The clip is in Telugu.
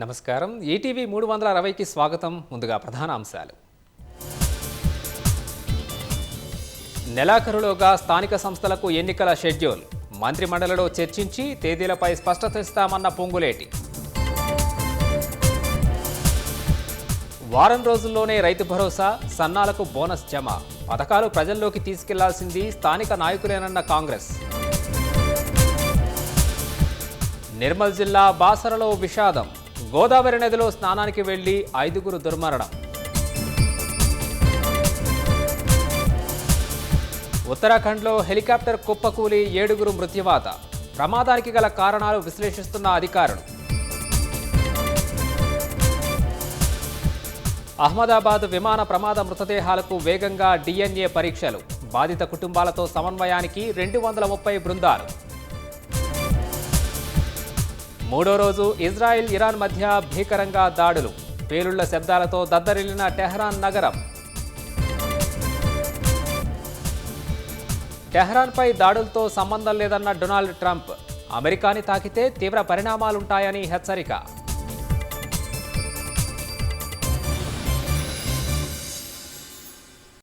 నమస్కారం. ఈటీవీ 360కి స్వాగతం. ముందుగా ప్రధాన అంశాలు. నెలాఖరులోగా స్థానిక సంస్థలకు ఎన్నికల షెడ్యూల్. మంత్రిమండలిలో చర్చించి తేదీలపై స్పష్టత ఇస్తామన్న పొంగులేటి. వారం రోజుల్లోనే రైతు భరోసా, సన్నాలకు బోనస్ జమ. పథకాలు ప్రజల్లోకి తీసుకెళ్లాల్సింది స్థానిక నాయకులేనన్న కాంగ్రెస్. నిర్మల్ జిల్లా బాసరలో విషాదం. గోదావరి నదిలో స్నానానికి వెళ్లి 5గురు దుర్మరణం. ఉత్తరాఖండ్లో హెలికాప్టర్ కుప్పకూలి 7గురు మృత్యువాత. ప్రమాదానికి గల కారణాలు విశ్లేషిస్తున్న అధికారులు. అహ్మదాబాద్ విమాన ప్రమాద మృతదేహాలకు వేగంగా DNA పరీక్షలు. బాధిత కుటుంబాలతో సమన్వయానికి 230 బృందాలు. మూడో రోజు ఇజ్రాయిల్ ఇరాన్ మధ్య భీకరంగా దాడులు. పేలుళ్ల శబ్దాలతో దద్దరిల్లిన టెహ్రాన్ నగరం. టెహ్రాన్పై దాడులతో సంబంధం లేదన్న డొనాల్డ్ ట్రంప్. అమెరికాని తాకితే తీవ్ర పరిణామాలుంటాయని హెచ్చరిక.